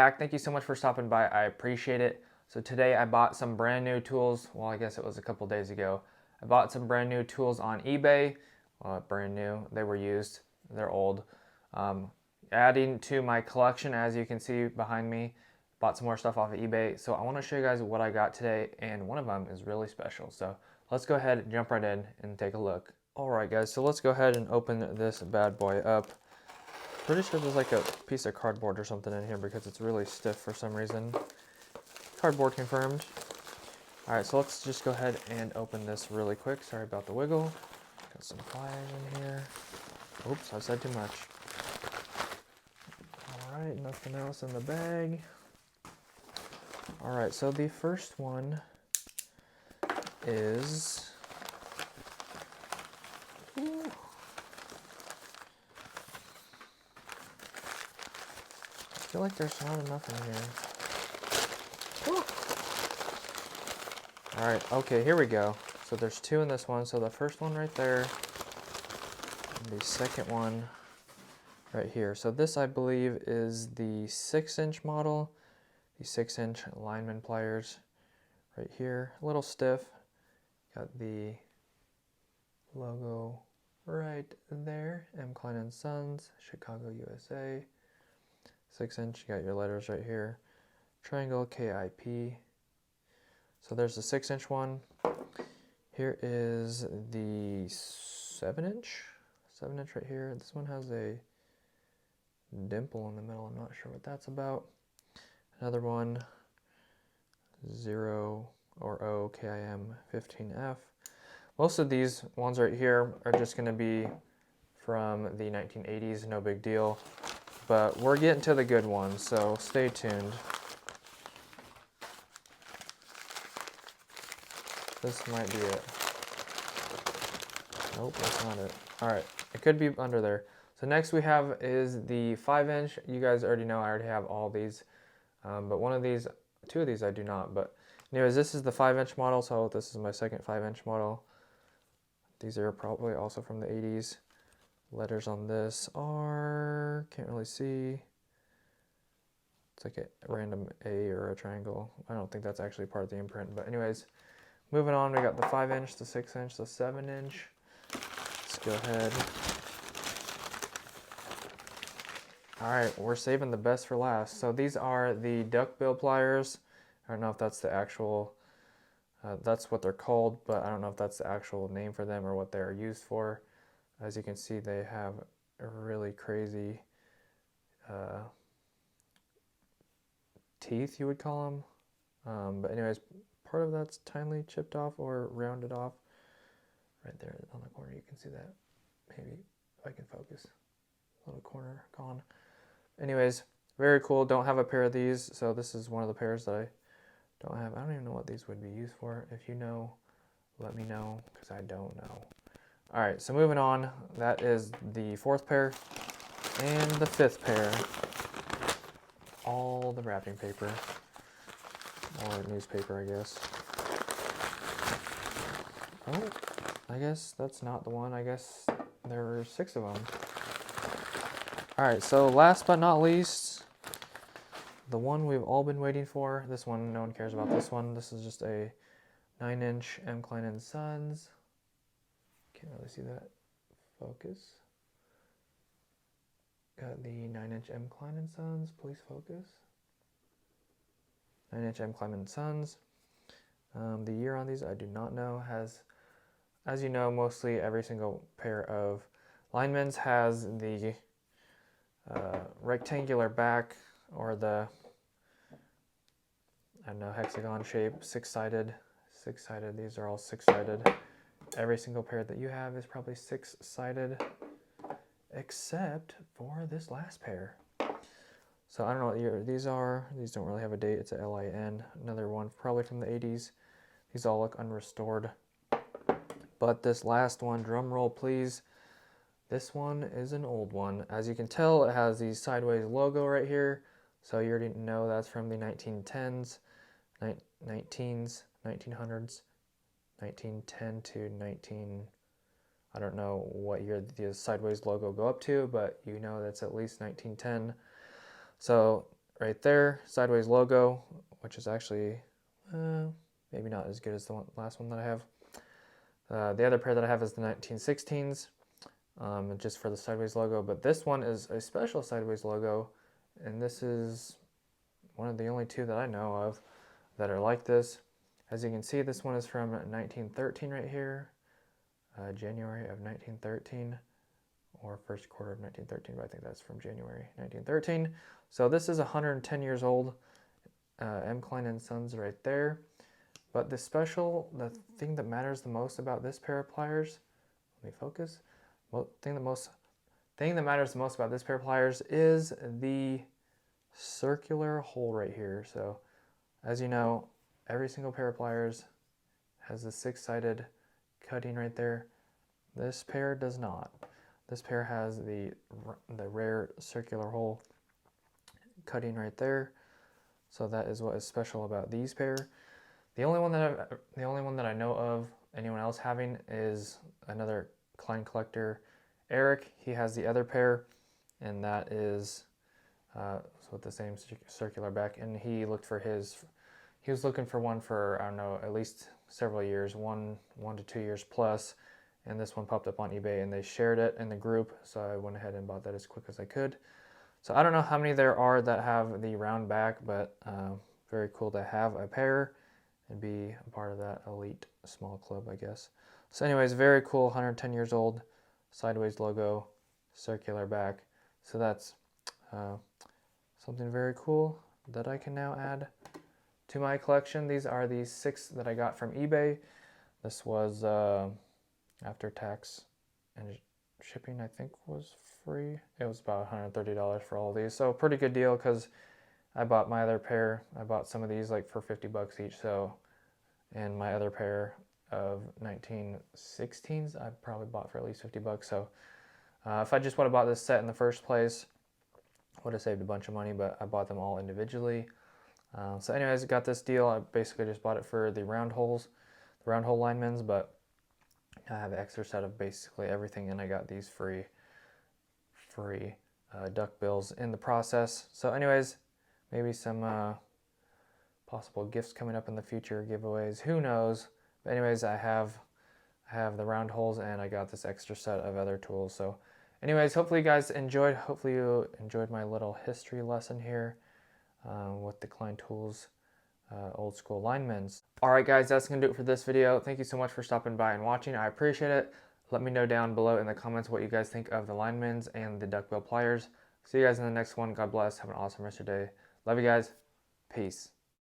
back. Thank you so much for stopping by. I appreciate it. So today I bought some brand new tools. Well, I guess it was a couple days ago. I bought some brand new tools on eBay. Well, brand new. They were used. They're old. Adding to my collection, as you can see behind me. Bought some more stuff off of eBay. So I want to show you guys what I got today, and one of them is really special. So let's go ahead and jump right in and take a look. Alright guys, so let's go ahead and open this bad boy up. Pretty sure there's like a piece of cardboard or something in here because it's really stiff for some reason. Cardboard confirmed. Alright, so let's just go ahead and open this really quick. Sorry about the wiggle. Got some pliers in here. Oops, I said too much. Alright, nothing else in the bag. Alright, so the first one is... Ooh. I feel like there's not enough in here. Alright, okay, here we go. So there's two in this one. So the first one right there, and the second one right here. So this, I believe, is the 6-inch model. The 6-inch lineman pliers right here. A little stiff. Got the logo right there. M. Klein & Sons, Chicago, USA. 6-inch, you got your letters right here. Triangle, KIP. So there's the 6-inch one. Here is the 7-inch. 7-inch right here. This one has a dimple in the middle. I'm not sure what that's about. Another one, 0 or O KIM 15F. Most of these ones right here are just going to be from the 1980s. No big deal. But we're getting to the good ones, so stay tuned. This might be it. Nope, that's not it. Alright, it could be under there. So next we have is the 5-inch. You guys already know I already have all these. But one of these, two of these I do not. But anyways, this is the 5-inch model, so this is my second 5-inch model. These are probably also from the 80s. Letters on this are, can't really see. It's like a random A or a triangle. I don't think that's actually part of the imprint. But anyways, moving on, we got the 5-inch, the 6-inch, the 7-inch. Let's go ahead. Alright, we're saving the best for last. So these are the duckbill pliers. I don't know if that's the actual, that's what they're called, but I don't know if that's the actual name for them or what they're used for. As you can see, they have a really crazy teeth, you would call them. But anyways, part of that's tiny chipped off or rounded off. Right there on the corner, you can see that. Maybe if I can focus. Little corner gone. Anyways, very cool. Don't have a pair of these, so this is one of the pairs that I don't have. I don't even know what these would be used for. If you know, let me know, because I don't know. Alright, so moving on, that is the 4th pair and the 5th pair. All the wrapping paper, or newspaper, I guess. Oh, I guess that's not the one. I guess there were 6 of them. Alright, so last but not least, the one we've all been waiting for. This one, no one cares about this one. This is just a 9-inch M. Klein & Sons. Can't really see that. Focus. Got the 9-inch M. Klein & Sons. Please focus. 9-inch M. Klein & Sons. The year on these I do not know. Has, as you know, mostly every single pair of Linemans has the rectangular back, or the, I don't know, hexagon shape, 6-sided. 6-sided. These are all 6-sided. Every single pair that you have is probably 6-sided, except for this last pair. So I don't know what year these are. These don't really have a date. It's a LIN. Another one probably from the 80s. These all look unrestored. But this last one, drum roll please. This one is an old one. As you can tell, it has the sideways logo right here. So you already know that's from the 1910s, 1900s. 1910 to 19, I don't know what year the sideways logo go up to, but you know that's at least 1910. So right there, sideways logo, which is actually maybe not as good as the last one that I have. The other pair that I have is the 1916s, just for the sideways logo, but this one is a special sideways logo, and this is one of the only two that I know of that are like this. As you can see, this one is from 1913 right here, January of 1913, or first quarter of 1913, but I think that's from January 1913. So this is 110 years old, M. Klein and Sons right there. But the thing that matters the most about this pair of pliers, let me focus. Thing that matters the most about this pair of pliers is the circular hole right here. So, as you know, every single pair of pliers has the 6-sided cutting right there. This pair does not. This pair has the rare circular hole cutting right there. So that is what is special about these pair. The only one that I know of anyone else having is another Klein collector, Eric. He has the other pair, and that is with the same circular back. And he was looking for one for, I don't know, at least several years, one to 2 years plus. And this one popped up on eBay, and they shared it in the group, so I went ahead and bought that as quick as I could. So I don't know how many there are that have the round back, but very cool to have a pair and be a part of that elite small club, I guess. So anyways, very cool, 110 years old, sideways logo, circular back. So that's something very cool that I can now add to my collection. These are the 6 that I got from eBay. This was after tax and shipping, I think, was free. It was about $130 for all of these. So pretty good deal, because I bought my other pair. I bought some of these like for 50 bucks each. So, and my other pair of 1916s, I probably bought for at least 50 bucks. So if I just would have bought this set in the first place, I would have saved a bunch of money, but I bought them all individually. So anyways, I got this deal. I basically just bought it for the round holes, the round hole linemans, but I have an extra set of basically everything, and I got these free duck bills in the process. So anyways, maybe some possible gifts coming up in the future, giveaways, who knows. But anyways, I have the round holes, and I got this extra set of other tools. So anyways, hopefully you guys enjoyed. Hopefully you enjoyed my little history lesson here with the Klein Tools old school linemans. Alright guys, that's going to do it for this video. Thank you so much for stopping by and watching. I appreciate it. Let me know down below in the comments what you guys think of the linemans and the duckbill pliers. See you guys in the next one. God bless. Have an awesome rest of your day. Love you guys. Peace.